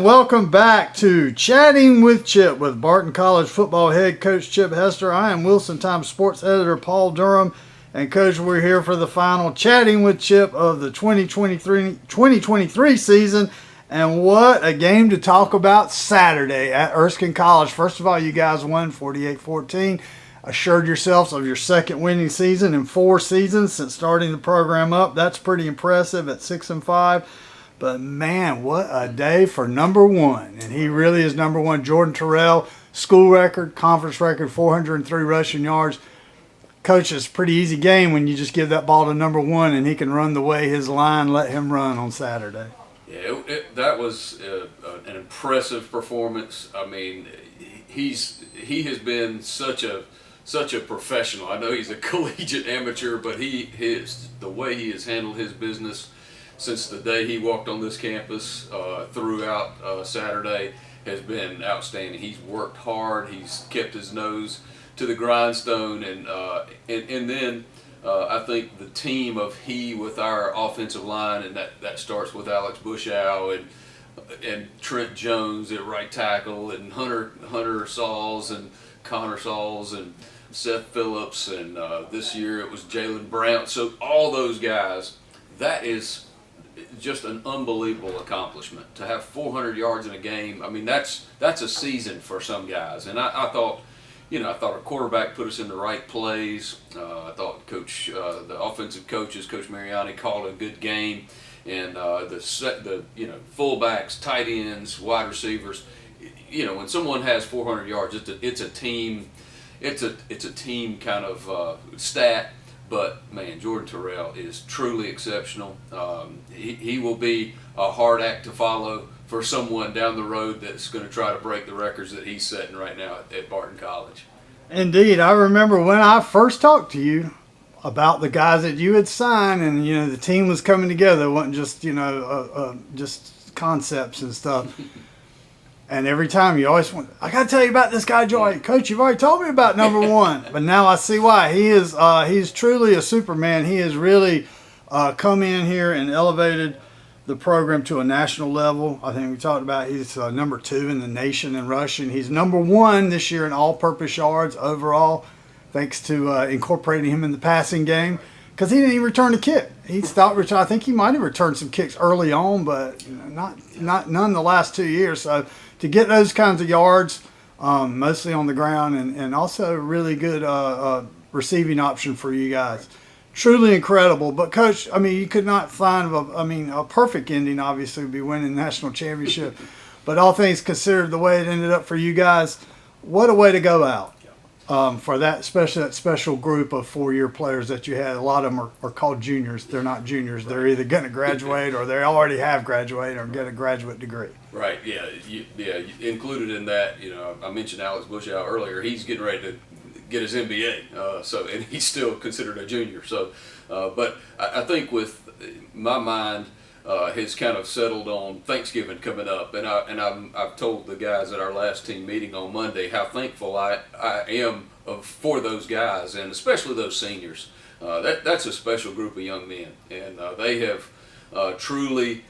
welcome back to Chatting with Chip with Barton College football head coach Chip Hester. I am Wilson Times sports editor Paul Durham. And Coach, we're here for the final Chatting with Chip of the 2023 season. And what a game to talk about Saturday at Erskine College. First of all, you guys won 48-14. Assured yourselves of your second winning season in 4 seasons since starting the program up. That's pretty impressive at 6-5. But man, what a day for number one. And he really is number one. Jordan Terrell, school record, conference record, 403 rushing yards. Coach, it's a pretty easy game when you just give that ball to number one and he can run the way his line let him run on Saturday. Yeah, that was an impressive performance. I mean, he has been such a professional. I know he's a collegiate amateur, but the way he has handled his business since the day he walked on this campus throughout Saturday has been outstanding. He's worked hard. He's kept his nose to the grindstone, and then I think the team of with our offensive line, and that starts with Alex Bushow and Trent Jones at right tackle, and Hunter Sauls and Connor Sauls and Seth Phillips, and this year it was Jalen Brown. So all those guys, that is just an unbelievable accomplishment to have 400 yards in a game. I mean, that's a season for some guys, and I thought our quarterback put us in the right plays. I thought the offensive coaches, Coach Mariani, called a good game, and the fullbacks, tight ends, wide receivers. When someone has 400 yards, it's a team. It's a team kind of stat. But man, Jordan Terrell is truly exceptional. He will be a hard act to follow for someone down the road that's going to try to break the records that he's setting right now at Barton College. Indeed. I remember when I first talked to you about the guys that you had signed, and the team was coming together. It wasn't just just concepts and stuff. And every time you always want, I got to tell you about this guy, Joy. Coach, you've already told me about number one. But now I see why. He's truly a Superman. He has really come in here and elevated the program to a national level. I think we talked about he's number 2 in the nation in rushing. He's number 1 this year in all-purpose yards overall, thanks to incorporating him in the passing game, because he didn't even return a kick. He stopped returning. I think he might have returned some kicks early on, but none the last 2 years. So to get those kinds of yards, mostly on the ground, and also really good receiving option for you guys. Truly incredible. But, Coach, I mean, you could not find a perfect ending, obviously, would be winning the national championship. But all things considered, the way it ended up for you guys, what a way to go out for that special group of 4-year players that you had. A lot of them are called juniors. They're not juniors. They're either going to graduate or they already have graduated or get a graduate degree. Right, yeah. Included in that, I mentioned Alex Bushow earlier. He's getting ready to get his MBA, and he's still considered a junior. So, but I think with my mind has kind of settled on Thanksgiving coming up, and I've told the guys at our last team meeting on Monday how thankful I am for those guys, and especially those seniors. That's a special group of young men, and they have truly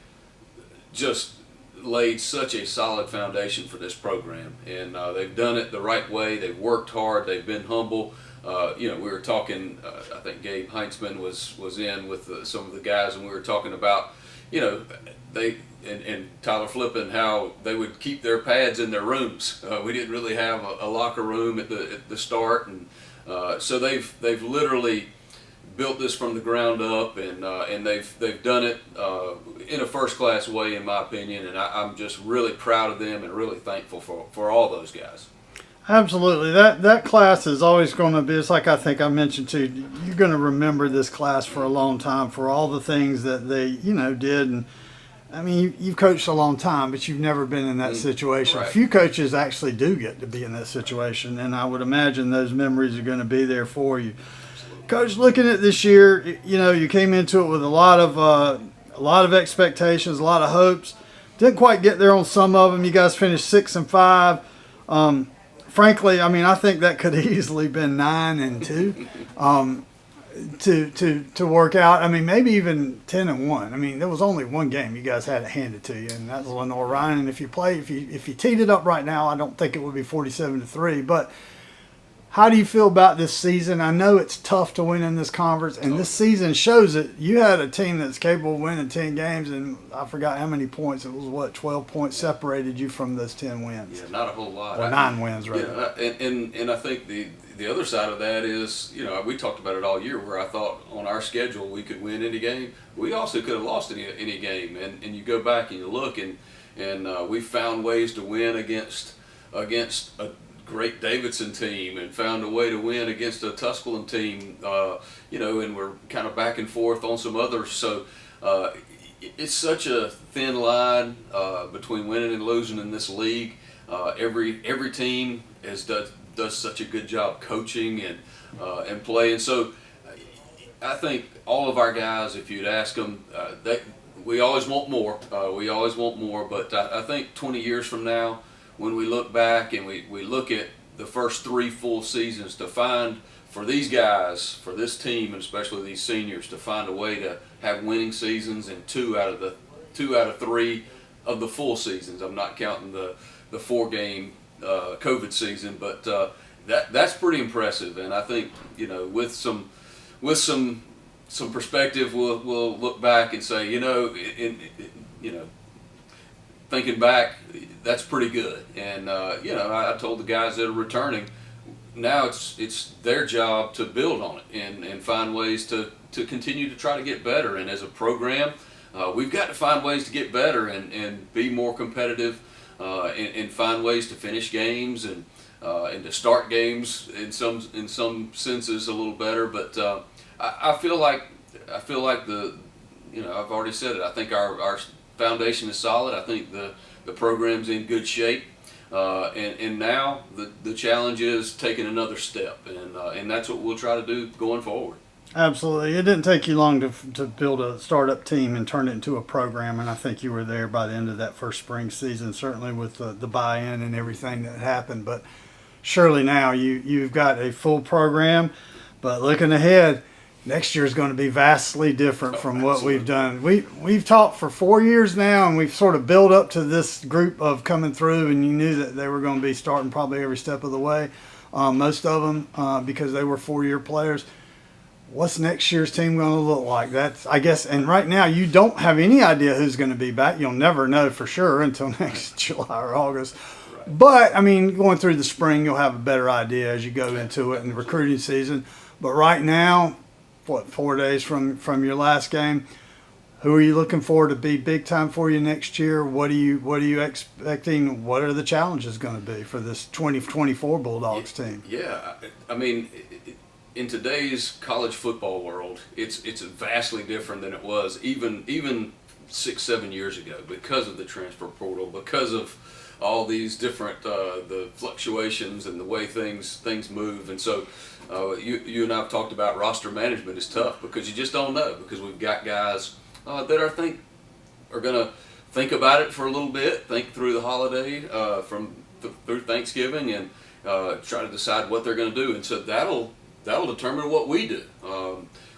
just laid such a solid foundation for this program, and they've done it the right way. They've worked hard. They've been humble. We were talking. I think Gabe Heinzman was in with some of the guys, and we were talking about they and Tyler Flippin, how they would keep their pads in their rooms. We didn't really have a locker room at the start, and so they've literally built this from the ground up, and they've done it in a first-class way, in my opinion, and I'm just really proud of them and really thankful for all those guys. Absolutely. That class is always going to be, it's like I think I mentioned too, you're going to remember this class for a long time for all the things that they, did. And I mean, you've coached a long time, but you've never been in that situation. Right. Few coaches actually do get to be in that situation, and I would imagine those memories are going to be there for you. Absolutely. Coach, looking at this year, you came into it with a lot of expectations, a lot of hopes. Didn't quite get there on some of them. You guys finished 6-5. Frankly, I mean, I think that could have easily been 9-2. to work out. I mean, maybe even 10-1. I mean, there was only one game you guys had it handed to you, and that was Lenore Ryan. And if you teed it up right now, I don't think it would be 47-3. But how do you feel about this season? I know it's tough to win in this conference, and this season shows it. You had a team that's capable of winning 10 games, and I forgot how many points. It was, 12 points separated you from those 10 wins. Yeah, not a whole lot. Or 9 wins, rather. Yeah, and I think the other side of that is, we talked about it all year, where I thought on our schedule we could win any game. We also could have lost any game, and you go back and you look, and we found ways to win against a great Davidson team, and found a way to win against a Tusculum team, and we're kind of back and forth on some others. So it's such a thin line between winning and losing in this league. Every team does such a good job coaching and playing. So I think all of our guys, if you'd ask them, we always want more. But I think 20 years from now, when we look back and we look at the first 3 full seasons, to find for these guys, for this team, and especially these seniors, to find a way to have winning seasons in 2 out of 3 of the full seasons. I'm not counting the 4-game COVID season, but that's pretty impressive. And I think with some perspective, we'll look back and say, thinking back, that's pretty good. And I told the guys that are returning, now it's their job to build on it and find ways to continue to try to get better. And as a program, we've got to find ways to get better and be more competitive, and find ways to finish games and to start games in some senses a little better. But I feel like I've already said it. I think our foundation is solid. I think the program's in good shape, and now the challenge is taking another step, and that's what we'll try to do going forward. Absolutely. It didn't take you long to build a startup team and turn it into a program, and I think you were there by the end of that first spring season, certainly with the buy-in and everything that happened. But surely now you've got a full program, but looking ahead, next year is going to be vastly different from what we've done. We've talked for 4 years now, and we've sort of built up to this group of coming through, and you knew that they were going to be starting probably every step of the way, most of them, because they were 4-year players. What's next year's team going to look like? That's, I guess, and right now you don't have any idea who's going to be back. You'll never know for sure until next July or August. Right. But, I mean, going through the spring, you'll have a better idea as you go into it in the recruiting season. But right now, 4 days from your last game, who are you looking for to be big time for you next year? What are you expecting? What are the challenges going to be for this 2024 Bulldogs team? Yeah, I mean, in today's college football world, it's vastly different than it was even 6-7 years ago, because of the transfer portal, because of all these different the fluctuations and the way things move. And so you and I have talked about roster management is tough, because you just don't know, because we've got guys that are going to think about it for a little bit, think through the holiday through Thanksgiving, and try to decide what they're going to do. And so that'll determine what we do.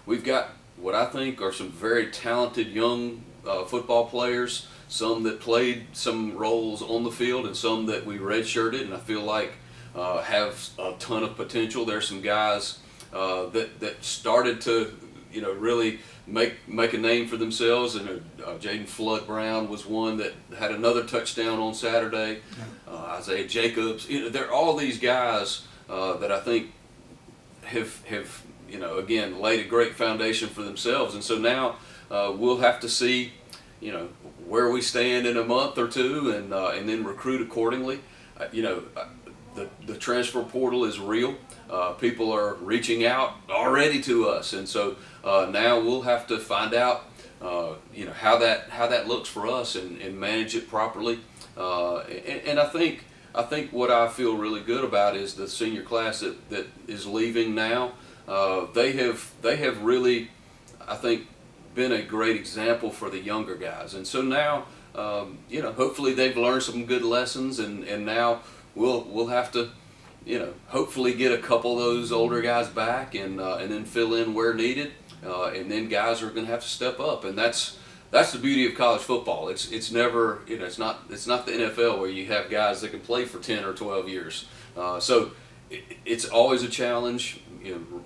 We've got what I think are some very talented young football players, some that played some roles on the field and some that we redshirted, and I feel like have a ton of potential. There's some guys that started to really make a name for themselves, and Jaden Flood Brown was one that had another touchdown on Saturday. Isaiah Jacobs, there are all these guys that I think have again laid a great foundation for themselves. And so now we'll have to see where we stand in a month or two, and then recruit accordingly. The transfer portal is real. People are reaching out already to us, and so now we'll have to find out how that looks for us and manage it properly. And I think what I feel really good about is the senior class that is leaving now. They have really, I think, been a great example for the younger guys. And so now, hopefully they've learned some good lessons, and now we'll have to hopefully get a couple of those older guys back and then fill in where needed, and then guys are going to have to step up, and that's the beauty of college football. It's never it's not the NFL where you have guys that can play for 10 or 12 years. So it's always a challenge,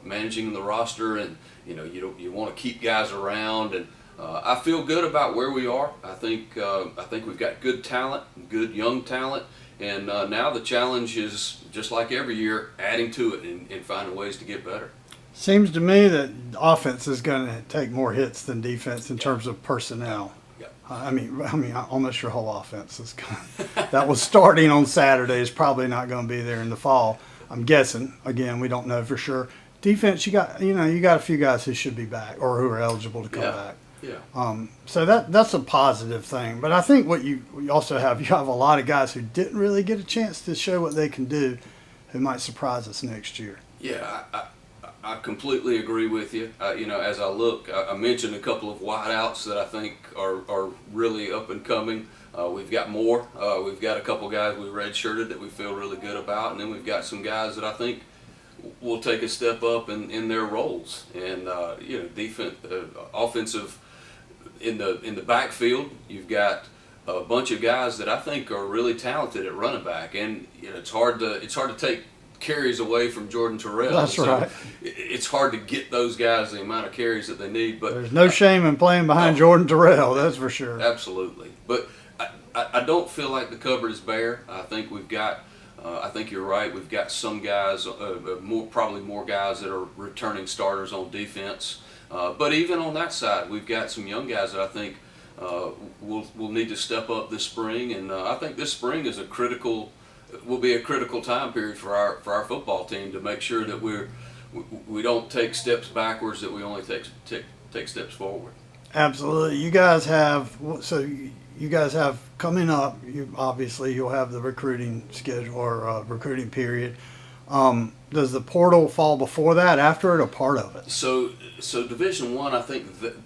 managing the roster, and you want to keep guys around, and I feel good about where we are. I think we've got good talent, good young talent, and now the challenge is, just like every year, adding to it and finding ways to get better. Seems to me that offense is going to take more hits than defense in terms of personnel. Yeah. I mean, almost your whole offense is that was starting on Saturday is probably not going to be there in the fall. I'm guessing. Again, we don't know for sure. Defense, you got a few guys who should be back or who are eligible to come back. Yeah. So that's a positive thing. But I think what you also have a lot of guys who didn't really get a chance to show what they can do, who might surprise us next year. Yeah, I completely agree with you. As I look, I mentioned a couple of wideouts that I think are really up and coming. We've got more. We've got a couple guys we redshirted that we feel really good about, and then we've got some guys that I think will take a step up in their roles. And defense, offensive, in the backfield, you've got a bunch of guys that I think are really talented at running back, and it's hard to take carries away from Jordan Terrell. That's right. It's hard to get those guys the amount of carries that they need. But there's no shame in playing behind Jordan Terrell, that's for sure. Absolutely. But I don't feel like the cupboard is bare. I think we've got. I think you're right. We've got some guys, probably more guys that are returning starters on defense. But even on that side, we've got some young guys that I think will need to step up this spring. And I think this spring is will be a critical time period for our football team to make sure that we don't take steps backwards, that we only take steps forward. Absolutely. You guys have coming up, you'll have the recruiting schedule or recruiting period. Does the portal fall before that, after it, or part of it? So Division I, I think that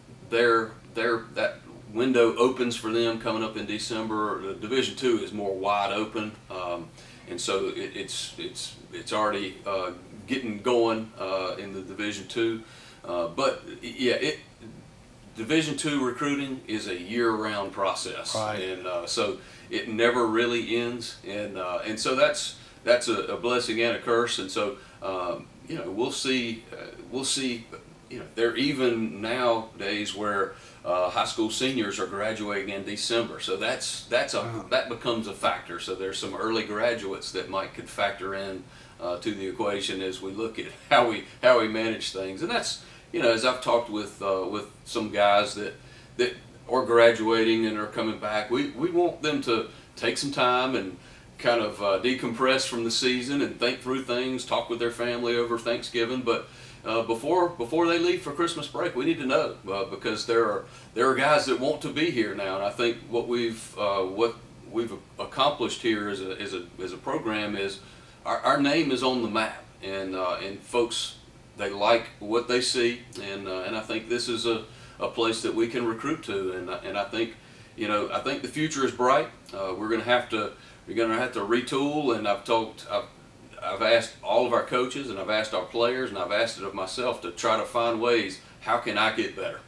that window opens for them coming up in December. Division II is more wide open, and so it's already getting going in the Division II. But yeah, Division II recruiting is a year-round process, right. And so it never really ends, and so that's a blessing and a curse. And so we'll see. There are even nowadays where high school seniors are graduating in December, so that becomes a factor. So there's some early graduates that could factor in to the equation as we look at how we manage things. And that's as I've talked with some guys that are graduating and are coming back, we want them to take some time and kind of decompress from the season and think through things, talk with their family over Thanksgiving, but before they leave for Christmas break, we need to know because there are guys that want to be here now, and I think what we've accomplished here as a program is our name is on the map, and folks, they like what they see, and I think this is a place that we can recruit to, and I think I think the future is bright. We're going to have to retool, and I've asked all of our coaches, and I've asked our players, and I've asked it of myself to try to find ways. How can I get better?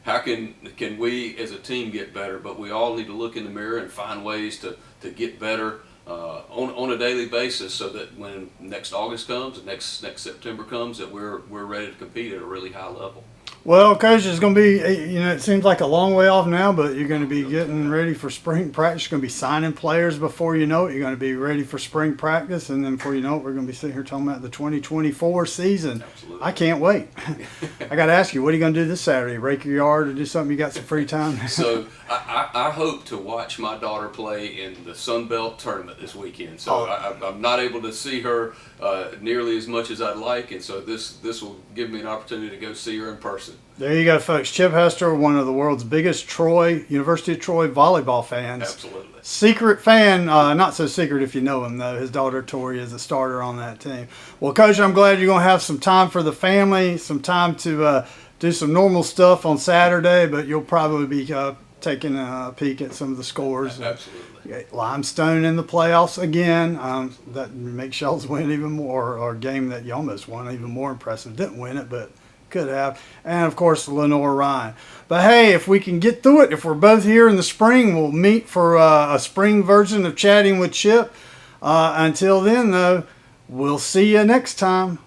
How can we as a team get better? But we all need to look in the mirror and find ways to get better on a daily basis, so that when next August comes and next September comes, that we're ready to compete at a really high level. Well, Coach, it's going to be, it seems like a long way off now, but you're going to be getting ready for spring practice. You're going to be signing players before you know it. You're going to be ready for spring practice, and then before you know it, we're going to be sitting here talking about the 2024 season. Absolutely. I can't wait. I got to ask you, what are you going to do this Saturday? Rake your yard or do something? You got some free time? So I hope to watch my daughter play in the Sun Belt tournament this weekend. So I'm not able to see her nearly as much as I'd like, and so this will give me an opportunity to go see her in person. There you go, folks. Chip Hester, one of the world's biggest University of Troy volleyball fans. Absolutely. Secret fan, not so secret if you know him, though. His daughter, Tori, is a starter on that team. Well, Coach, I'm glad you're going to have some time for the family, some time to do some normal stuff on Saturday, but you'll probably be taking a peek at some of the scores. Absolutely. Limestone in the playoffs again. That makes Shells win even more, or a game that you almost won even more impressive. Didn't win it, but could have. And of course, Lenore Ryan. But hey, if we can get through it, if we're both here in the spring, we'll meet for a spring version of Chatting with Chip. Until then, though, we'll see you next time.